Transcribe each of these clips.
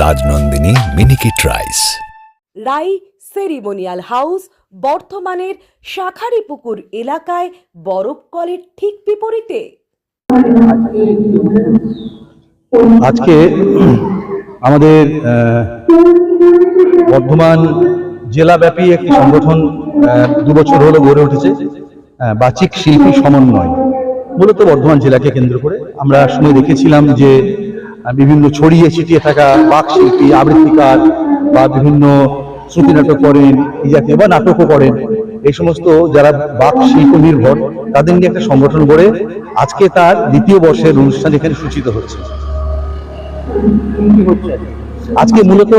Rajnandini miniket rice. রাই ceremonial house বর্ধমানের শাখারিপুকুর এলাকায় বরফ কলের ঠিক বিপরীতে। আজকে আমাদের বর্ধমান জেলাব্যাপী একটি সংগঠন 2 বছর হলো গড়ে উঠেছে, বাচিক শিল্পী সমন্বয়। মূলত বর্ধমান জেলাকে কেন্দ্র করে আমরা সময় দেখেছিলাম যে বিভিন্ন ছড়িয়ে ছিটিয়ে থাকা বাক শিল্পী, আবৃত্তিকার বা বিভিন্ন শ্রুতি নাটক করেন, এই জাতীয় বা নাটকও করেন, এই সমস্ত যারা বাক শিল্প নির্ভর তাদের নিয়ে একটা সংগঠন গড়ে আজকে তার 2য় বর্ষের অনুষ্ঠান এখানে সূচিত হচ্ছে। আজকে মূলত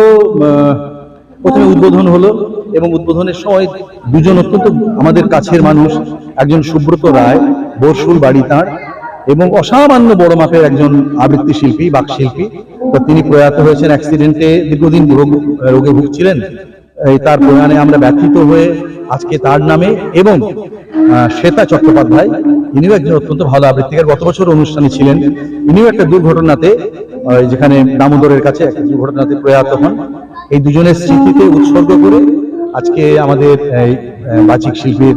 প্রথমে উদ্বোধন হলো এবং উদ্বোধনের সময় দুজন অত্যন্ত আমাদের কাছের মানুষ, একজন সুব্রত রায়, বরশুল বাড়ি তাঁর, এবং অসামান্য বড় মাপের একজন আবৃত্তি শিল্পী, বাক শিল্পী। তো তিনি প্রয়াত হয়েছেন অ্যাক্সিডেন্টে, দীর্ঘদিন রোগে ভুগছিলেন। তার প্রয়াণে আমরা ব্যথিত হয়ে আজকে তার নামে, এবং শ্বেতা চট্টোপাধ্যায়, ইনিও একজন অত্যন্ত ভালো আবৃত্তিকার, গত বছর অনুষ্ঠানে ছিলেন। ইনিও একটা দুর্ঘটনাতে, যেখানে দামোদরের কাছে একটা দুর্ঘটনাতে প্রয়াত হন। এই দুজনের স্মৃতিতে উৎসর্গ করে আজকে আমাদের বাচিক শিল্পীর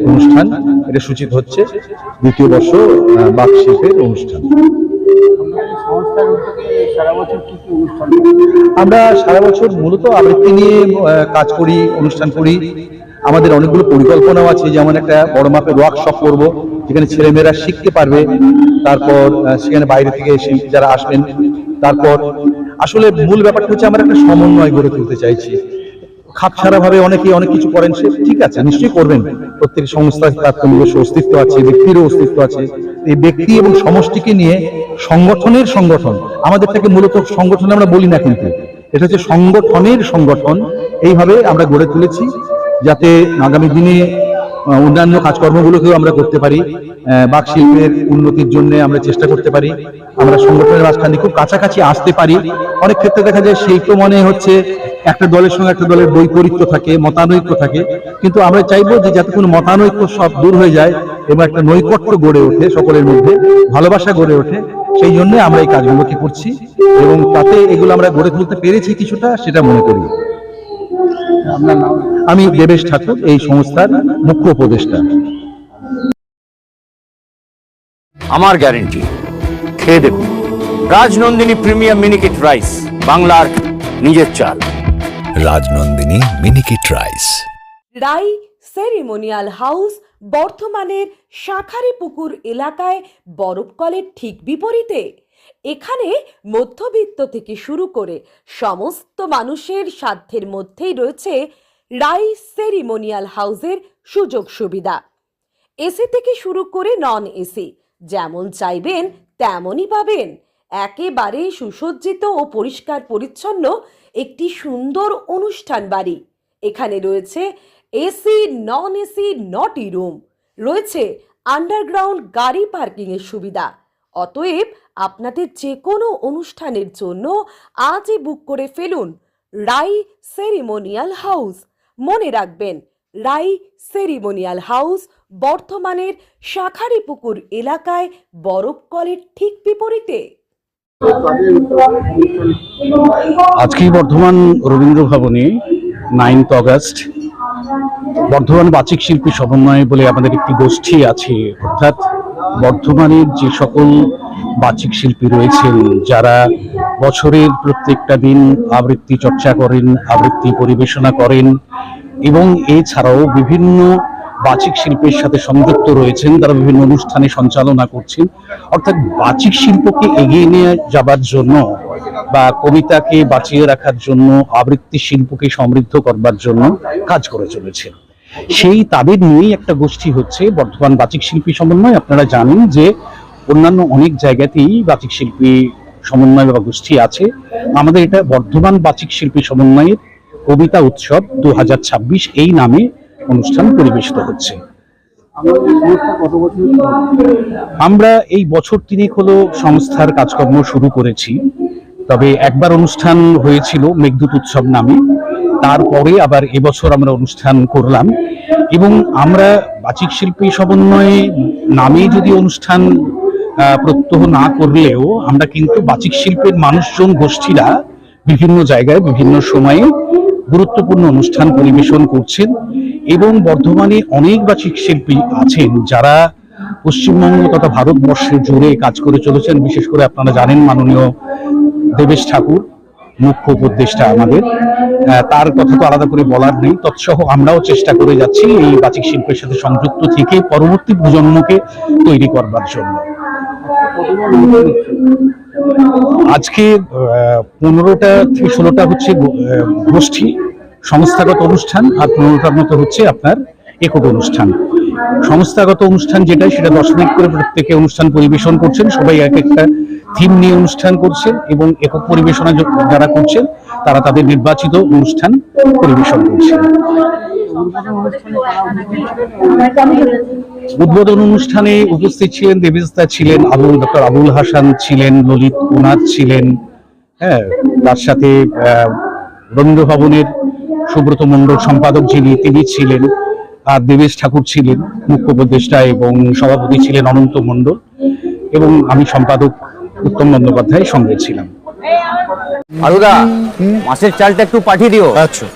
অনুষ্ঠান এটা সূচিত হচ্ছে, 2য় বর্ষ বাক শিল্পের অনুষ্ঠান। আমরা সারা বছর মূলত আবৃত্তি নিয়ে কাজ করি, অনুষ্ঠান করি। আমাদের অনেকগুলো পরিকল্পনাও আছে, যেমন একটা বড় মাপের ওয়ার্কশপ করব যেখানে ছেলেমেয়েরা শিখতে পারবে। তারপর সেখানে বাইরে থেকে শিল্পী যারা আসবেন। তারপর আসলে মূল ব্যাপারটা হচ্ছে আমরা একটা সমন্বয় গড়ে তুলতে চাইছি। খাপছাড়া ভাবে অনেকে অনেক কিছু করেন, সে ঠিক আছে, নিশ্চয়ই করবেন। প্রত্যেক সংস্থার তার নিজস্ব অস্তিত্ব আছে, ব্যক্তিরও অস্তিত্ব আছে। এই ব্যক্তি এবং সমষ্টিকে নিয়ে সংগঠনের সংগঠন, আমাদেরটাকে মূলত সংগঠন আমরা বলি না, কিন্তু এটা হচ্ছে সংগঠনের সংগঠন। এইভাবে আমরা গড়ে তুলেছি যাতে আগামী দিনে অন্যান্য কাজকর্মগুলোকেও আমরা করতে পারি, বাক শিল্পের উন্নতির জন্য আমরা চেষ্টা করতে পারি, আমরা সংগঠনের মাঝখানে খুব কাছাকাছি আসতে পারি। অনেক ক্ষেত্রে দেখা যায় শিল্প মনে হচ্ছে একটা দলের সঙ্গে একটা দলের বৈপরীত্য থাকে, মতানৈক্য থাকে, কিন্তু আমরা চাইবো যে যাতে কোনো মতানৈক্য সব দূর হয়ে যায় এবং একটা নৈকট্য গড়ে ওঠে, সকলের মধ্যে ভালোবাসা গড়ে ওঠে। সেই জন্য আমরা এই কাজগুলোকে করছি এবং তাতে এগুলো আমরা গড়ে তুলতে পেরেছি কিছুটা, সেটা মনে করি। আমি দেবেশ ঠাকুর, এই সংস্থার মুখ্য উপদেষ্টা। আমার গ্যারেন্টি, খেয়ে দেখুন রাজনন্দিনী প্রিমিয়াম মিনিকিট রাইস, বাংলার নিজের চাল। রাজনন্দিনী মিনিকিট রাইস। রাই সেরিমোনিয়াল হাউস বর্ধমানের শাখারিপুকুর এলাকায় বরফ কলের ঠিক বিপরীতে। এখানে মধ্যবিত্ত থেকে শুরু করে সমস্ত মানুষের সাধ্যের মধ্যেই রয়েছে রাই সেরিমোনিয়াল হাউসের সুযোগ সুবিধা। এসি থেকে শুরু করে নন এসি, যেমন চাইবেন তেমনই পাবেন। একেবারে সুসজ্জিত ও পরিষ্কার পরিচ্ছন্ন একটি সুন্দর অনুষ্ঠান বাড়ি। এখানে রয়েছে এসি, নন এসি, নটি রুম, রয়েছে আন্ডারগ্রাউন্ড গাড়ি পার্কিংয়ের সুবিধা। অতএব আপনাদের যে কোনো অনুষ্ঠানের জন্য আজই বুক করে ফেলুন রাই সেরিমোনিয়াল হাউস। মনে রাখবেন, রাই সেরিমোনিয়াল হাউস বর্ধমানের শাখারিপুকুর এলাকায় বরফ কলের ঠিক বিপরীতে। আজকে বর্ধমান রবীন্দ্র ভবনে 9 অগস্ট বর্ধমান বাচিক শিল্পী সমন্বয় বলে আমাদের একটি গোষ্ঠী আছে। অর্থাৎ বর্ধমানের যে সকল বাচিক শিল্পী রয়েছেন, যারা বছরের প্রত্যেকটা দিন আবৃত্তি চর্চা করেন, আবৃত্তি পরিবেশনা করেন, এবং এছাড়াও বিভিন্ন বাচিক শিল্পের সাথে সংযুক্ত রয়েছেন, তারা বিভিন্ন অনুষ্ঠানে সঞ্চালনা করছেন। অর্থাৎ বাচিক শিল্পকে এগিয়ে নিয়ে যাবার জন্য বা কবিতাকে বাঁচিয়ে রাখার জন্য, আবৃত্তি শিল্পকে সমৃদ্ধ করবার জন্য কাজ করে চলেছেন। সেই তাদের নিয়েই একটা গোষ্ঠী হচ্ছে বর্ধমান বাচিক শিল্পী সমন্বয়। আপনারা জানেন যে অন্যান্য অনেক জায়গাতেই বাচিক শিল্পী সমন্বয় বা গোষ্ঠী আছে। আমাদের এটা বর্ধমান বাচিক শিল্পী সমন্বয়ের কবিতা উৎসব 2026 এই নামে অনুষ্ঠান পরিবেশিত হচ্ছে। আমরা এই বছর 3 হলো সংস্থার কাজকর্ম শুরু করেছি। তবে একবার অনুষ্ঠান হয়েছিল মেঘদূত উৎসব নামে, তারপরে আবার এবছর আমরা অনুষ্ঠান করলাম। এবং আমরা বাচিক শিল্পী সমন্বয়ে নামে যদি অনুষ্ঠান প্রত্যহ না করলেও আমরা কিন্তু বাচিক শিল্পের মানুষজন গোষ্ঠীরা বিভিন্ন জায়গায় বিভিন্ন সময়ে গুরুত্বপূর্ণ অনুষ্ঠান পরিবেশন করছেন এবং বর্ধমানে অনেক বাচিক শিল্পী আছেন যারা পশ্চিমবঙ্গ তথা ভারতবর্ষে জুড়ে কাজ করে চলেছেন। বিশেষ করে আপনারা জানেন মাননীয় দেবেশ ঠাকুর মুখ্য উপদেষ্টা আমাদের, তার কথা তো আলাদা করে বলার নেই। তৎসহ আমরাও চেষ্টা করে যাচ্ছি এই বাচিক শিল্পের সাথে সংযুক্ত থেকে পরবর্তী প্রজন্মকে তৈরি করবার জন্য। আজকে 15টা থেকে 16টা হচ্ছে গোষ্ঠী সংস্থাগত অনুষ্ঠান, আর 15টার মতো হচ্ছে আপনার একক অনুষ্ঠান। সংস্থাগত অনুষ্ঠান যেটা, সেটা 10 মিনিট করে প্রত্যেকে অনুষ্ঠান পরিবেশন করছেন, সবাই এক একটা থিম নিয়ে অনুষ্ঠান করছেন এবং একক পরিবেশনা যারা করছেন তারা তাদের নির্বাচিত অনুষ্ঠান পরিবেশন করছেন। উদ্বোধন অনুষ্ঠানে উপস্থিত ছিলেন দেবেশদা, ছিলেন ডক্টর আবুল হাসান, ছিলেন ললিত ওনাথ, ছিলেন তার সাথে রবীন্দ্র ভবনের সুব্রত মণ্ডল সম্পাদক যিনি, তিনি ছিলেন, আর দেবেশ ঠাকুর ছিলেন মুখ্য উপদেষ্টা এবং সভাপতি ছিলেন অনন্ত মণ্ডল, এবং আমি সম্পাদক উত্তম বন্দ্যোপাধ্যায় সঙ্গে ছিলাম। আরুদা, মাছের চালটা একটু পাঠিয়ে দিও। আচ্ছা,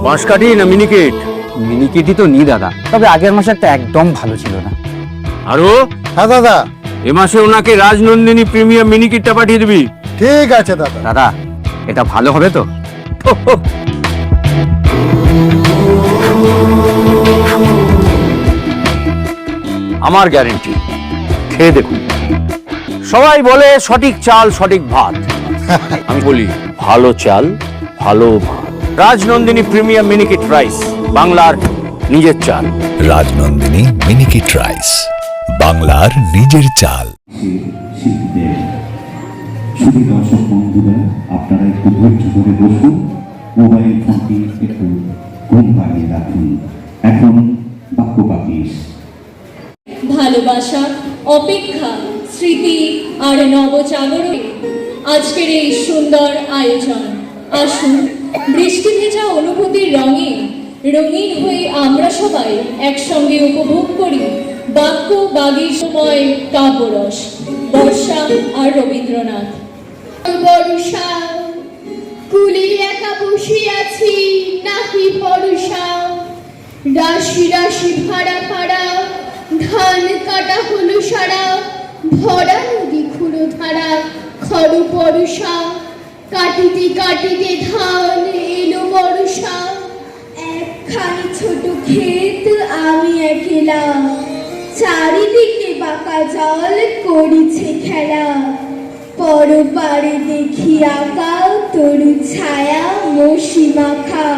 বাঁশকাঠি না মিনিকেট? মিনিকেটই তো নি দাদা, তবে আগের মাসেরটা একদম ভালো ছিল না। আরো হ্যাঁ দাদা, এ মাসে ওনাকে রাজনন্দিনী প্রিমিয়াম মিনিকেটটা পাঠিয়ে দিবি। ঠিক আছে দাদা। দাদা, এটা ভালো হবে তো? আমার গ্যারেন্টি, খেয়ে দেখুন। সবাই বলে সঠিক চাল সঠিক ভাত, আমি বলি ভালো চাল ভালো ভাত। রাজনন্দিনী প্রিমিয়াম মিনিকেট রাইস, বাংলার নিজের চাল। রাজনন্দিনী মিনিকিট রাইস, বাংলার নিজের চাল। শিল্পীদের শুধু দর্শক বন্ধুরা, আপনারা একটু ধৈর্য ধরে বসুন, মোবাইল ফোনটি একটু ঘুম পাড়িয়ে রাখুন। এখন বাক্য বাকিশ। ভালোবাসা, অপেক্ষা, স্মৃতি আর নবজাগরণে আজকের এই সুন্দর আয়োজন। আসুন, বৃষ্টি ভেজা অনুভূতির রঙে রঙিন হয়ে আমরা সবাই একসঙ্গে উপভোগ করি বাক্য বাগীর সময় কাব্যরস, বর্ষা আর রবীন্দ্রনাথ। বর্ষা কুলি একা বসিয়াছি নাহি বর্ষা, রাশি রাশি ভাড়া ভাড়া ধান কাটা হলো সারা, ভরা নদী খুঁড়ো ধারা খড় বর্ষা, কাটিতে কাটিতে ধান এলো বর্ষা, একখানি ছোট ক্ষেত আমি একলা, চারিদিকে বাঁকা জল করিছে খেলা, পরপারে দেখি আঁকা তরু ছায়া মসি মাখা,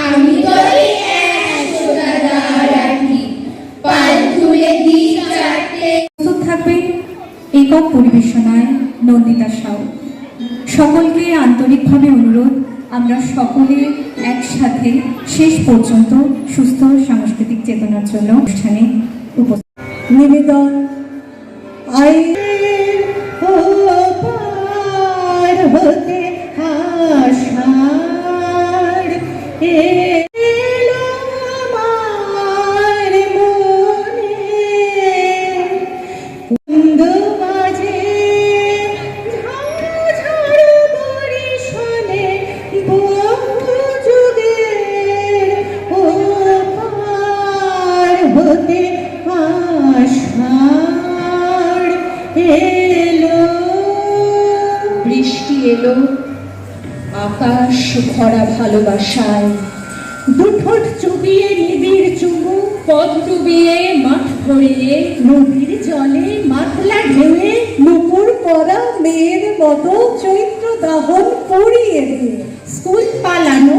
আমি গলে 100 দাদা রাখি, পাল তুলে দিই চারটে। থাকবে একক পরিবেশনায় নন্দিতা সাউ। সকলকে আন্তরিকভাবে অনুরোধ, আমরা সকলে একসাথে শেষ পর্যন্ত সুস্থ সাংস্কৃতিক চেতনার জন্য অনুষ্ঠানে উপস্থিত। নিবেদন হতে আষাঢ় এলো আমার মনে, কুন্দ বাজে ঝাড় বরিশানে বহু যুগের ওপার হতে আষাঢ় এলো। বৃষ্টি এলো, আকাশ ভরা ভালোবাসায়, দুঠোঁট চুবিয়ে নিবিড় চুমু, পথ ডুবিয়ে মাঠ ভরিয়ে, নদীর জলে মাতলা ঢেউয়ে, নুপুর পরা মেয়ের মতো চৈত্র দাহন পড়িয়ে দিয়ে, স্কুল পালানো